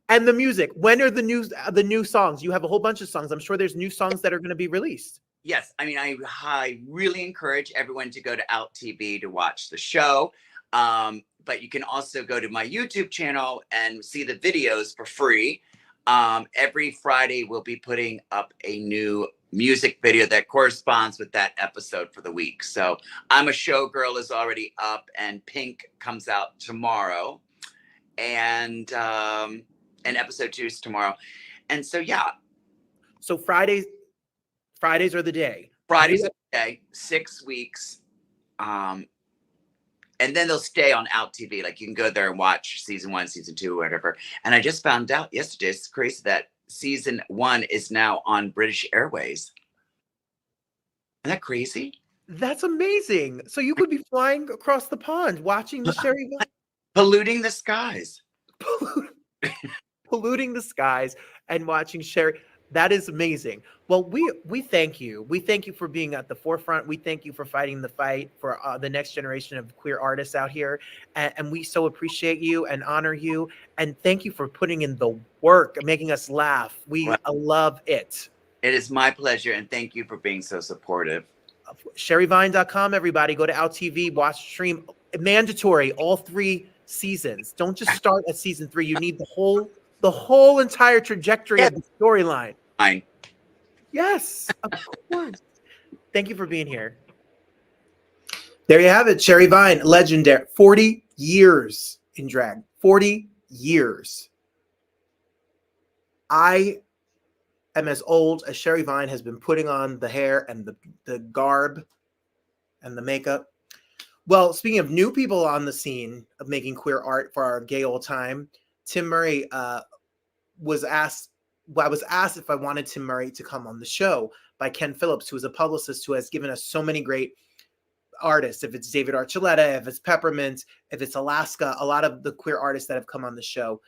and the music. When are the new songs? You have a whole bunch of songs. I'm sure there's new songs that are going to be released. Yes, I mean, I really encourage everyone to go to Out TV to watch the show. but you can also go to my YouTube channel and see the videos for free. Every Friday, we'll be putting up a new music video that corresponds with that episode for the week. So I'm a Showgirl is already up, and Pink comes out tomorrow, and episode 2 is tomorrow. And so, yeah. So Fridays are the day. Fridays are the day, 6 weeks. And then they'll stay on Out TV. Like, you can go there and watch season 1, season 2, whatever. And I just found out yesterday, it's crazy that season 1 is now on British Airways. Isn't that crazy? That's amazing. So you could be flying across the pond watching the Sherry Vine. Polluting the skies. Polluting the skies and watching Sherry. That is amazing. Well, we thank you. We thank you for being at the forefront. We thank you for fighting the fight for the next generation of queer artists out here. And we so appreciate you and honor you. And thank you for putting in the work and making us laugh. We love it. It is my pleasure. And thank you for being so supportive. SherryVine.com, everybody. Go to Out TV, watch, stream. Mandatory, all 3 seasons. Don't just start at season 3. You need the whole entire trajectory of the storyline. Fine. Yes, of course. Thank you for being here. There you have it, Sherry Vine, legendary. 40 years in drag. 40 years. I am as old as Sherry Vine has been putting on the hair and the garb and the makeup. Well, speaking of new people on the scene of making queer art for our gay old time, Tim Murray was asked. I was asked if I wanted Tim Murray to come on the show by Ken Phillips, who is a publicist who has given us so many great artists. If it's David Archuleta, if it's Peppermint, if it's Alaska, a lot of the queer artists that have come on the show,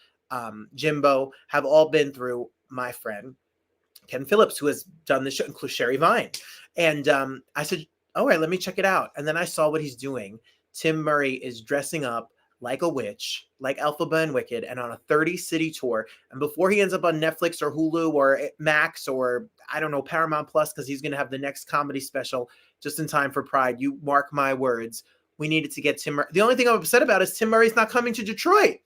Jimbo, have all been through my friend Ken Phillips, who has done the show, including Sherry Vine. And I said, all right, let me check it out. And then I saw what he's doing. Tim Murray is dressing up like a witch, like Elphaba and Wicked, and on a 30-city tour. And before he ends up on Netflix or Hulu or Max or, I don't know, Paramount Plus, because he's going to have the next comedy special just in time for Pride. You mark my words. We needed to get Tim Murray. The only thing I'm upset about is Tim Murray's not coming to Detroit.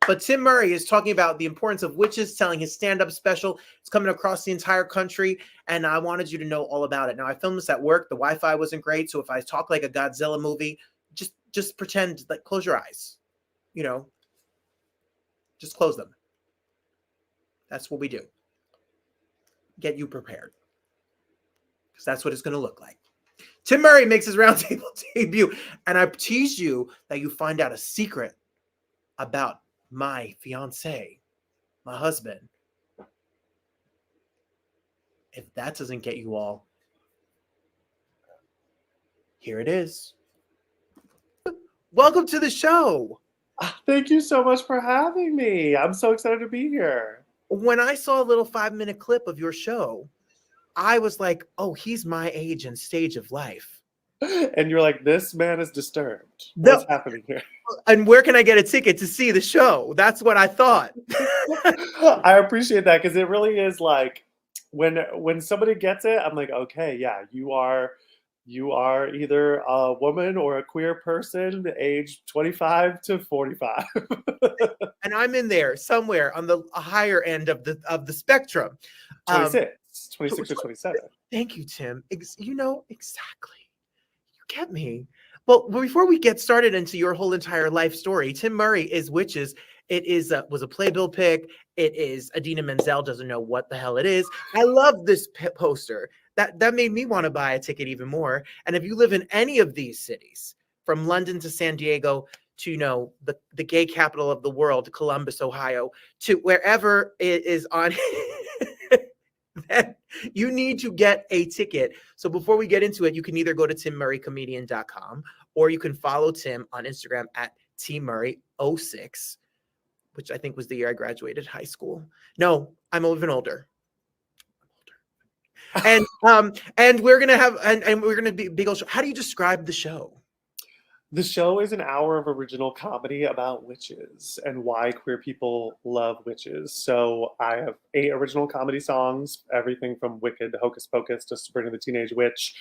But Tim Murray is talking about the importance of witches, telling his stand-up special. It's coming across the entire country, and I wanted you to know all about it. Now, I filmed this at work. The Wi-Fi wasn't great, so if I talk like a Godzilla movie, just pretend, like, close your eyes, you know, just close them. That's what we do. Get you prepared, because that's what it's going to look like. Tim Murray makes his Roundtable debut, and I teased you that you find out a secret about my fiance, my husband. If that doesn't get you all, here it is. Welcome to the show. Thank you so much for having me. I'm so excited to be here. When I saw a little 5-minute clip of your show, I was like, oh, he's my age and stage of life. And you're like, this man is disturbed. What's happening here? And where can I get a ticket to see the show? That's what I thought. I appreciate that, because it really is like, when somebody gets it, I'm like, okay, yeah, you are either a woman or a queer person aged 25 to 45. And I'm in there somewhere on the higher end of the spectrum. 26 or 27. Thank you, Tim. You know exactly. You get me. Well, before we get started into your whole entire life story, Tim Murray is Witches. It was a Playbill pick. It is Adina Menzel doesn't know what the hell it is. I love this poster. That made me want to buy a ticket even more. And if you live in any of these cities, from London to San Diego to, you know, the gay capital of the world, Columbus, Ohio, to wherever it is on, then you need to get a ticket. So before we get into it, you can either go to timmurraycomedian.com or you can follow Tim on Instagram at tmurray06, which I think was the year I graduated high school. No, I'm even older. And we're gonna have and we're gonna be big old show. How do you describe the show? The show is an hour of original comedy about witches and why queer people love witches. So I have 8 original comedy songs, everything from Wicked to Hocus Pocus to Sabrina the Teenage Witch,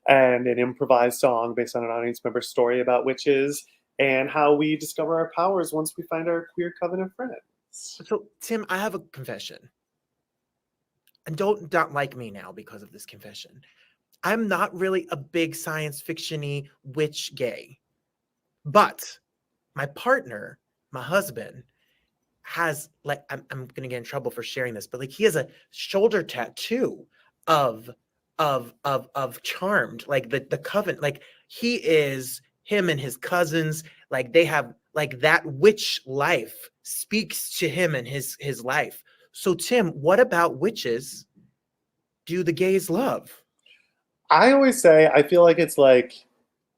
and an improvised song based on an audience member's story about witches. and how we discover our powers once we find our queer covenant friends. So, Tim, I have a confession. And don't not like me now because of this confession. I'm not really a big science fiction-y witch gay. But my partner, my husband, has like I'm gonna get in trouble for sharing this, but like he has a shoulder tattoo of Charmed, like the covenant. Like he is him and his cousins, like they have like that witch life speaks to him and his life. So Tim, what about witches do the gays love? I always say, I feel like it's like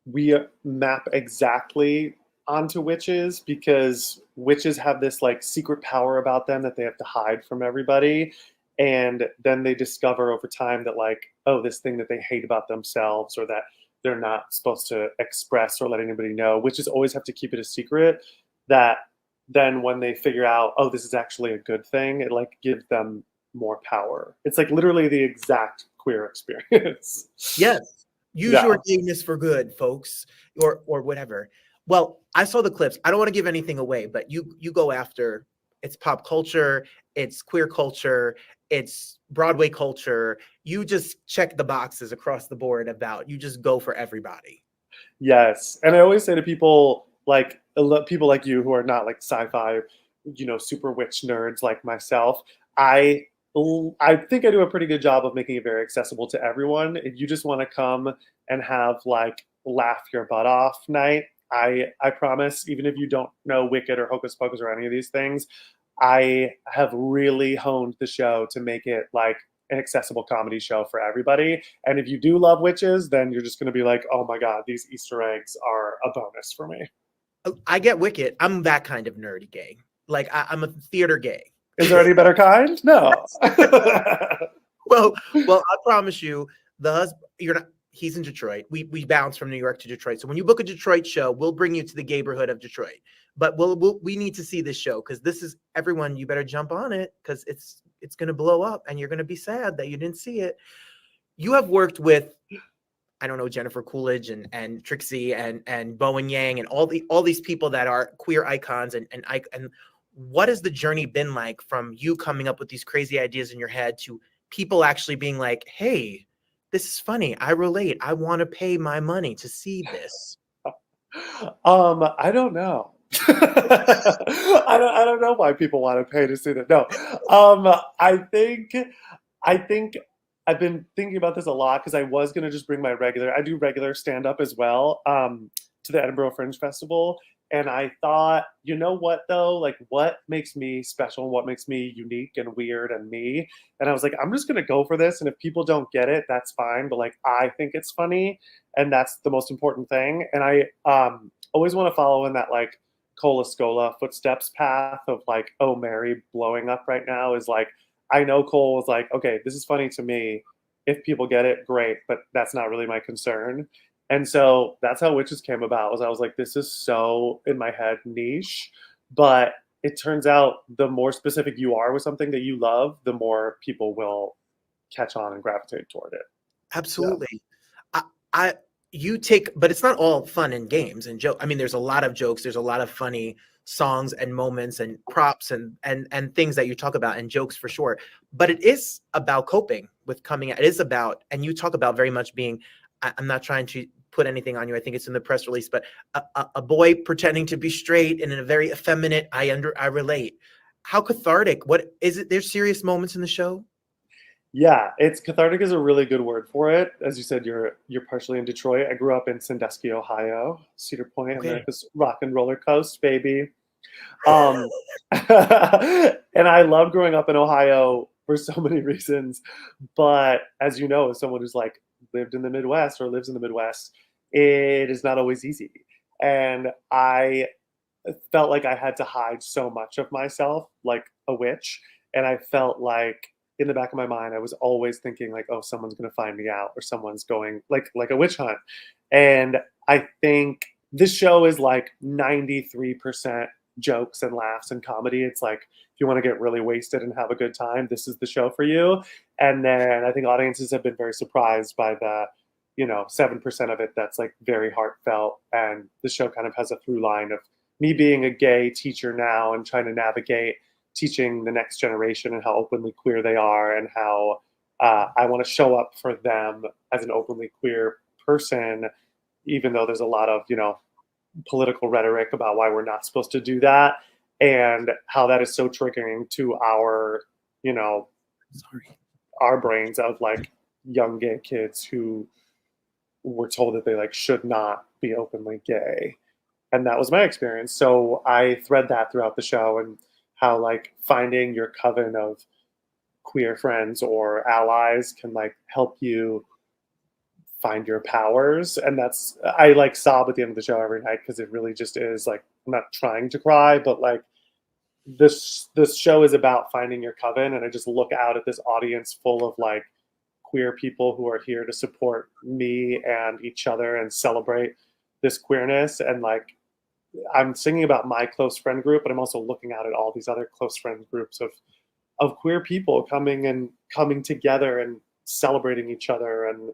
we map exactly onto witches because witches have this like secret power about them that they have to hide from everybody. And then they discover over time that like, oh, this thing that they hate about themselves or that they're not supposed to express or let anybody know, witches always have to keep it a secret, that then when they figure out, oh, this is actually a good thing, it like gives them more power. It's like literally the exact queer experience. Yes. Use Yeah. your gayness for good, folks, or whatever. Well, I saw the clips. I don't want to give anything away, but you go after it's pop culture, it's queer culture, it's Broadway culture. You just check the boxes across the board about you just go for everybody. Yes. And I always say to people like people like you who are not like sci-fi, super witch nerds like myself, I I think I do a pretty good job of making it very accessible to everyone. If you just want to come and have like laugh your butt off night, I promise, even if you don't know Wicked or Hocus Pocus or any of these things, I have really honed the show to make it like an accessible comedy show for everybody. And if you do love witches, then you're just going to be like, oh my God, these Easter eggs are a bonus for me. I get Wicked. I'm that kind of nerdy gay. Like I'm a theater gay. Is there any better kind? No. Well, I promise you, the husband, you're not. He's in Detroit. We bounce from New York to Detroit. So when you book a Detroit show, we'll bring you to the neighborhood of Detroit. But we need to see this show because this is everyone. You better jump on it because it's going to blow up and you're going to be sad that you didn't see it. You have worked with, I don't know, Jennifer Coolidge and Trixie and Bowen Yang and all these people that are queer icons and what has the journey been like from you coming up with these crazy ideas in your head to people actually being like, hey, this is funny. I relate. I want to pay my money to see this. I don't know. I don't know why people want to pay to see that. No. I think I've been thinking about this a lot because I was gonna just bring I do regular stand-up as well, to the Edinburgh Fringe Festival. And I thought, you know what though? Like what makes me special and what makes me unique and weird and me? And I was like, I'm just gonna go for this. And if people don't get it, that's fine. But like I think it's funny, and that's the most important thing. And I always want to follow in that like Cola Scola footsteps path of like, oh, Mary blowing up right now is like, I know Cole was like, okay, this is funny to me. If people get it, great, but that's not really my concern. And so that's how Witches came about. Was I was like, this is so in my head niche, but it turns out the more specific you are with something that you love, the more people will catch on and gravitate toward it. Absolutely. I you take, but it's not all fun and games and joke. I mean, there's a lot of jokes. There's a lot of funny songs and moments and props and things that you talk about and jokes for sure. But it is about coping with coming out. It is about, and you talk about very much being, I'm not trying to put anything on you. I think it's in the press release, but a boy pretending to be straight and in a very effeminate, I relate. How cathartic, what is it? There's serious moments in the show. Yeah, it's cathartic is a really good word for it. As you said, you're partially in Detroit. I grew up in Sandusky, Ohio, Cedar Point, Okay. America's rock and roller coast, baby. And I love growing up in Ohio for so many reasons. But as you know, as someone who's like lived in the Midwest or lives in the Midwest, it is not always easy. And I felt like I had to hide so much of myself, like a witch. And I felt like in the back of my mind, I was always thinking like, oh, someone's going to find me out or someone's going like a witch hunt. And I think this show is like 93% jokes and laughs and comedy. It's like, if you want to get really wasted and have a good time, this is the show for you. And then I think audiences have been very surprised by 7% of it that's like very heartfelt. And the show kind of has a through line of me being a gay teacher now and trying to navigate teaching the next generation and how openly queer they are, and how I want to show up for them as an openly queer person, even though there's a lot of, political rhetoric about why we're not supposed to do that, and how that is so triggering to our, our brains of like young gay kids who were told that they like should not be openly gay. And that was my experience. So I thread that throughout the show, and how like finding your coven of queer friends or allies can like help you find your powers. And that's, I like sob at the end of the show every night, because it really just is like, I'm not trying to cry, but like this show is about finding your coven. And I just look out at this audience full of like queer people who are here to support me and each other and celebrate this queerness. And like I'm singing about my close friend group, but I'm also looking out at all these other close friend groups of queer people coming together and celebrating each other. And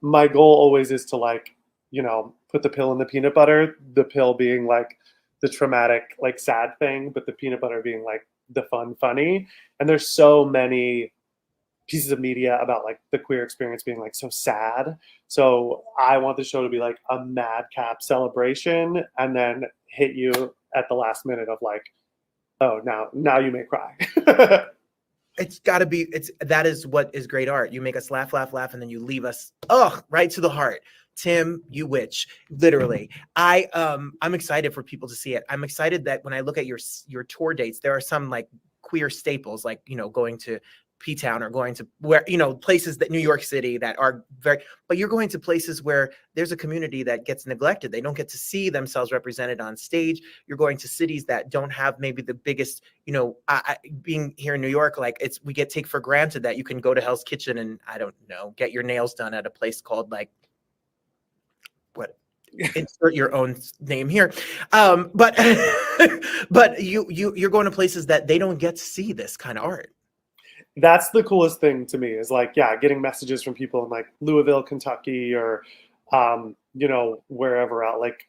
my goal always is to like, put the pill in the peanut butter, the pill being like the traumatic, like sad thing, but the peanut butter being like the funny. And there's so many pieces of media about like the queer experience being like so sad. So I want the show to be like a madcap celebration, and then hit you at the last minute of like, oh, now you may cry. It's got to be, that is what is great art. You make us laugh, and then you leave us, right to the heart. Tim, you witch, literally. I'm excited for people to see it. I'm excited that when I look at your tour dates, there are some like queer staples, like, going to P-Town or going to where, places that New York City that are very, but you're going to places where there's a community that gets neglected. They don't get to see themselves represented on stage. You're going to cities that don't have maybe the biggest, being here in New York, like we take for granted that you can go to Hell's Kitchen and I don't know, get your nails done at a place called like, what? Insert your own name here. But you're going to places that they don't get to see this kind of art. That's the coolest thing to me, is like, getting messages from people in like Louisville, Kentucky, or, wherever out, like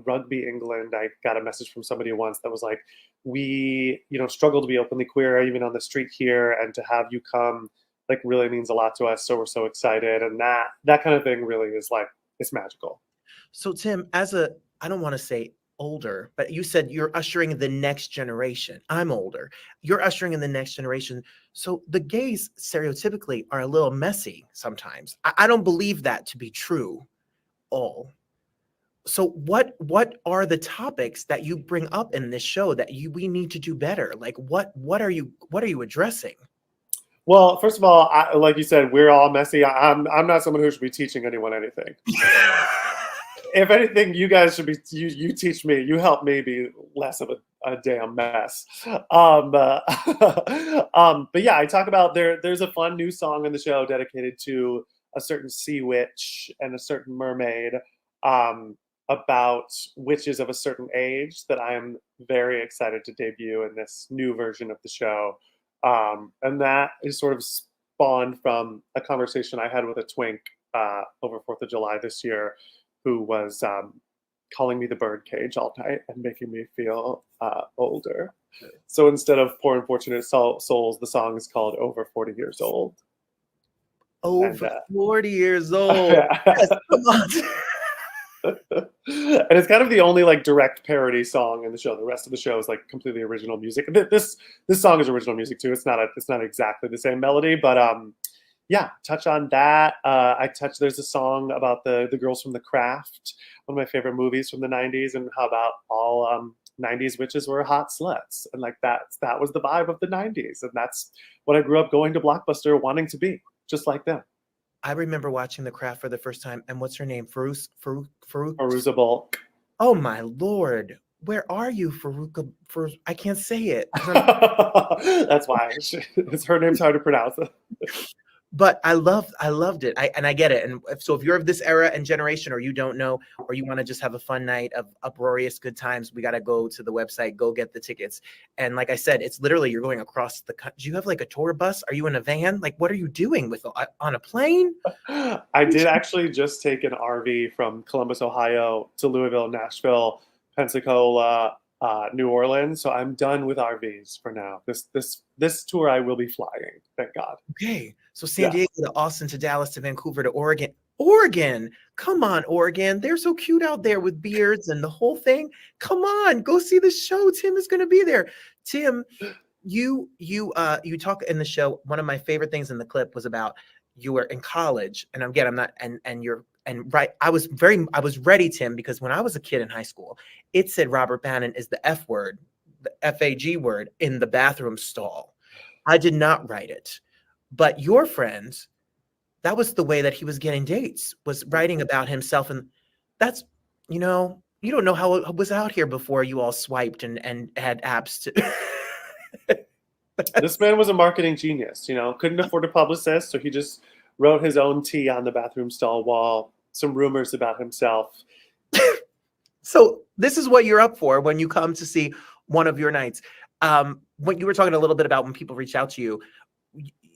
Rugby, England. I got a message from somebody once that was like, we, struggle to be openly queer, even on the street here, and to have you come like really means a lot to us. So we're so excited. And that kind of thing really is like, it's magical. So Tim, I don't want to say older, but you said you're ushering the next generation. I'm older. You're ushering in the next generation. So the gays stereotypically are a little messy sometimes. I don't believe that to be true all. So what are the topics that you bring up in this show that we need to do better? Like what are you addressing? Well, first of all, like you said, we're all messy. I'm not someone who should be teaching anyone anything. If anything, you guys should be, you teach me, you help me be less of a damn mess. But yeah, I talk about, there's a fun new song in the show dedicated to a certain sea witch and a certain mermaid, about witches of a certain age that I am very excited to debut in this new version of the show. And that is sort of spawned from a conversation I had with a twink over 4th of July this year, who was calling me the birdcage all night and making me feel older. So instead of Poor Unfortunate Souls, the song is called Over 40 Years Old. Over 40 years old. Yes, come on. And it's kind of the only like direct parody song in the show. The rest of the show is like completely original music. This song is original music too. It's not exactly the same melody, but touch on that. There's a song about the girls from The Craft, one of my favorite movies from the 90s, and how about all 90s witches were hot sluts. And like that was the vibe of the 90s. And that's what I grew up going to Blockbuster wanting to be, just like them. I remember watching The Craft for the first time. And what's her name? Fairuza Balk. Oh my Lord. Where are you, Faruka? I can't say it. That's why. Her name's hard to pronounce. But I loved it. I get it. And so if you're of this era and generation, or you don't know, or you want to just have a fun night of uproarious good times, we got to go to the website, go get the tickets. And like I said, it's literally, you're going across the country. Do you have like a tour bus? Are you in a van? Like, what are you doing on a plane? I did actually just take an RV from Columbus, Ohio to Louisville, Nashville, Pensacola, New Orleans. So I'm done with RVs for now. This tour I will be flying. Thank God. Okay. So San Diego to Austin to Dallas to Vancouver to Oregon. Oregon. Come on, Oregon. They're so cute out there with beards and the whole thing. Come on, go see the show. Tim is going to be there. Tim, you talk in the show. One of my favorite things in the clip was about you were in college. And again, I'm not, and you're, and right, I was ready, Tim, because when I was a kid in high school, it said Robert Bannon is the F word, the FAG word in the bathroom stall. I did not write it. But your friends, that was the way that he was getting dates, was writing about himself. And that's, you don't know how it was out here before you all swiped and had apps to. This man was a marketing genius, couldn't afford a publicist. So he just wrote his own tea on the bathroom stall wall, some rumors about himself. So this is what you're up for when you come to see one of your nights. When you were talking a little bit about when people reach out to you,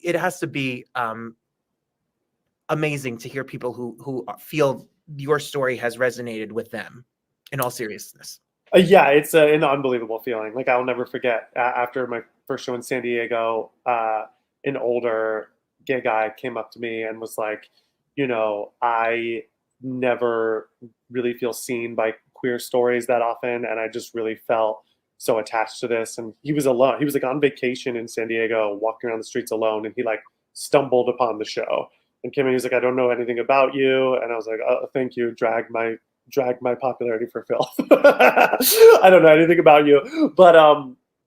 it has to be amazing to hear people who feel your story has resonated with them, in all seriousness. Yeah, it's an unbelievable feeling. Like, I'll never forget, after my first show in San Diego, an older gay guy came up to me and was like, I never really feel seen by queer stories that often, and I just really felt so attached to this. And he was alone. He was like on vacation in San Diego, walking around the streets alone, and he like stumbled upon the show and came in. He was like, I don't know anything about you. And I was like, oh, thank you. Drag my popularity for filth. I don't know anything about you. But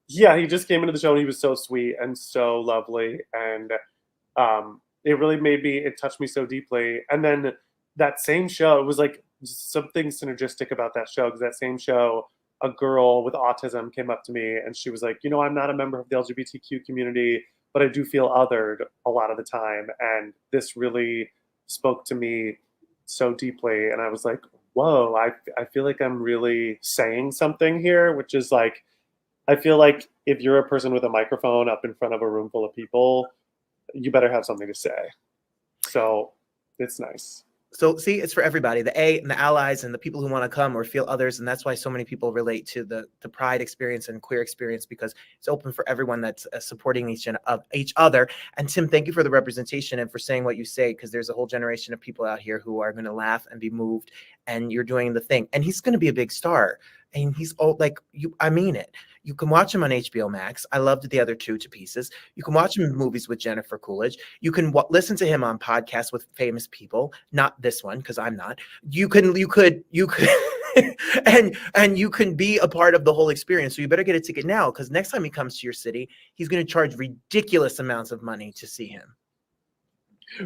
yeah, he just came into the show and he was so sweet and so lovely. And it touched me so deeply. And then that same show, it was like something synergistic about that show, because that same show, a girl with autism came up to me and she was like, I'm not a member of the LGBTQ community, but I do feel othered a lot of the time. And this really spoke to me so deeply. And I was like, whoa, I feel like I'm really saying something here, which is like, I feel like if you're a person with a microphone up in front of a room full of people, you better have something to say. So it's nice. So see, it's for everybody, the A and the allies and the people who want to come or feel others. And that's why so many people relate to the pride experience and queer experience, because it's open for everyone that's supporting each other. And Tim, thank you for the representation and for saying what you say, because there's a whole generation of people out here who are going to laugh and be moved, and you're doing the thing. And he's going to be a big star. And he's I mean it. You can watch him on HBO Max. I loved the other two to pieces. You can watch him in movies with Jennifer Coolidge. You can listen to him on podcasts with famous people. Not this one, because I'm not. You could, and you can be a part of the whole experience. So you better get a ticket now, because next time he comes to your city, he's going to charge ridiculous amounts of money to see him.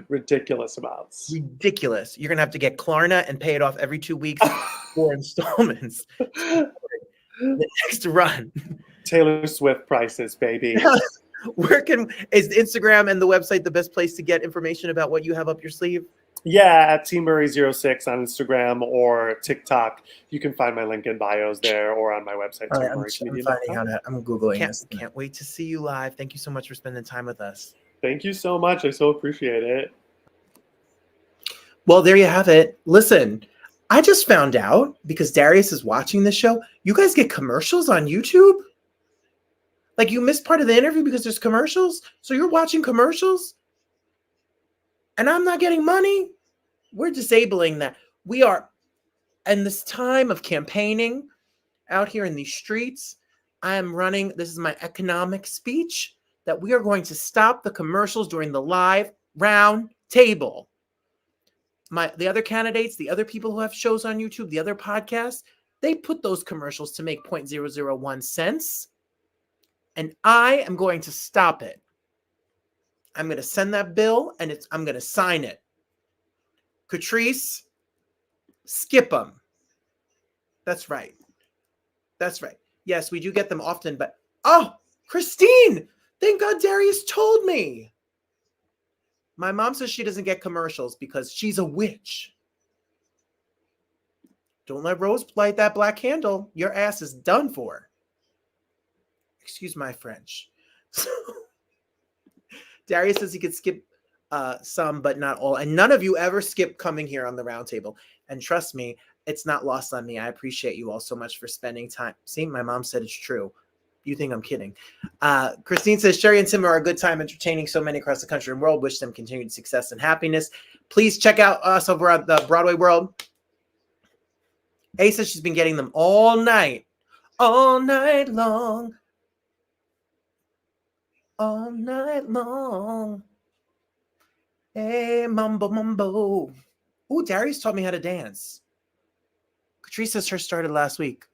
Ridiculous amounts. Ridiculous. You're going to have to get Klarna and pay it off every 2 weeks, 4 installments. The next run. Taylor Swift prices, baby. Is Instagram and the website the best place to get information about what you have up your sleeve? Yeah, at Tim Murray 06 on Instagram or TikTok. You can find my link in bios there or on my website. All right, I'm finding out. I'm Googling this. Can't wait to see you live. Thank you so much for spending time with us. Thank you so much. I so appreciate it. Well, there you have it. Listen, I just found out, because Darius is watching this show, you guys get commercials on YouTube? Like, you missed part of the interview because there's commercials? So you're watching commercials? And I'm not getting money? We're disabling that. We are, in this time of campaigning out here in these streets, I am running, this is my economic speech, that we are going to stop the commercials during the live round table. The other candidates, the other people who have shows on YouTube, the other podcasts, they put those commercials to make 0.001 cents. And I am going to stop it. I'm going to send that bill and I'm going to sign it. Catrice, skip them. That's right. That's right. Yes, we do get them often, but oh, Christine, thank God Darius told me. My mom says she doesn't get commercials because she's a witch. Don't let Rose light that black candle. Your ass is done for. Excuse my French. Darius says he could skip some, but not all. And none of you ever skip coming here on the roundtable. And trust me, it's not lost on me. I appreciate you all so much for spending time. See, my mom said it's true. You think I'm kidding. Christine says, Sherry and Tim are a good time entertaining so many across the country and world. Wish them continued success and happiness. Please check out us over at the Broadway World. A says she's been getting them all night long. All night long. Hey, mumbo. Ooh, Darius taught me how to dance. Catrice says hers started last week.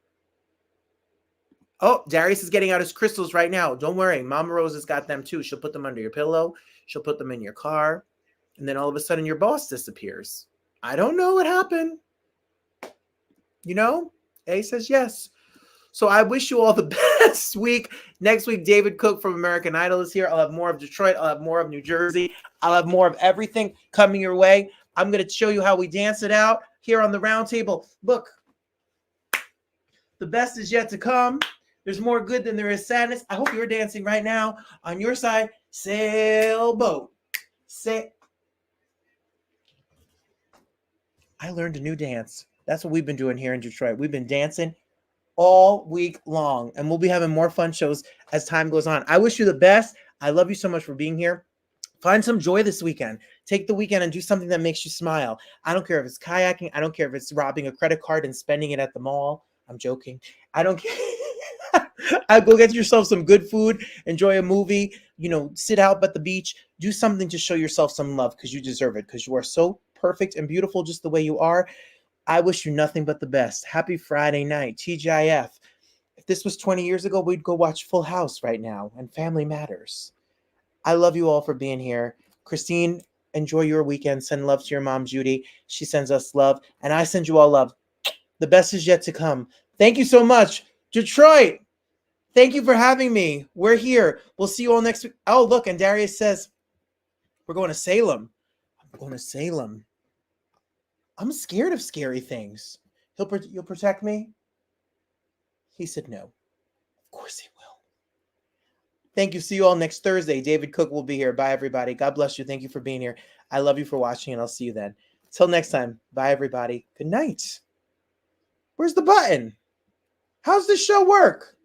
Oh, Darius is getting out his crystals right now. Don't worry. Mama Rose has got them too. She'll put them under your pillow. She'll put them in your car. And then all of a sudden your boss disappears. I don't know what happened. You know? A says yes. So I wish you all the best week. Next week, David Cook from American Idol is here. I'll have more of Detroit. I'll have more of New Jersey. I'll have more of everything coming your way. I'm going to show you how we dance it out here on the roundtable. Look, the best is yet to come. There's more good than there is sadness. I hope you're dancing right now on your side. Sailboat. I learned a new dance. That's what we've been doing here in Detroit. We've been dancing all week long, and we'll be having more fun shows as time goes on. I wish you the best. I love you so much for being here. Find some joy this weekend. Take the weekend and do something that makes you smile. I don't care if it's kayaking. I don't care if it's robbing a credit card and spending it at the mall. I'm joking. I don't care. I go get yourself some good food, enjoy a movie, sit out at the beach, do something to show yourself some love because you deserve it, because you are so perfect and beautiful just the way you are. I wish you nothing but the best. Happy Friday night, TGIF. If this was 20 years ago, we'd go watch Full House right now and Family Matters. I love you all for being here. Christine, enjoy your weekend. Send love to your mom, Judy. She sends us love, and I send you all love. The best is yet to come. Thank you so much. Detroit, thank you for having me. We're here. We'll see you all next week. Oh, look, and Darius says, we're going to Salem. I'm going to Salem. I'm scared of scary things. You'll protect me? He said no. Of course he will. Thank you. See you all next Thursday. David Cook will be here. Bye, everybody. God bless you. Thank you for being here. I love you for watching, and I'll see you then. Till next time. Bye, everybody. Good night. Where's the button? How's this show work?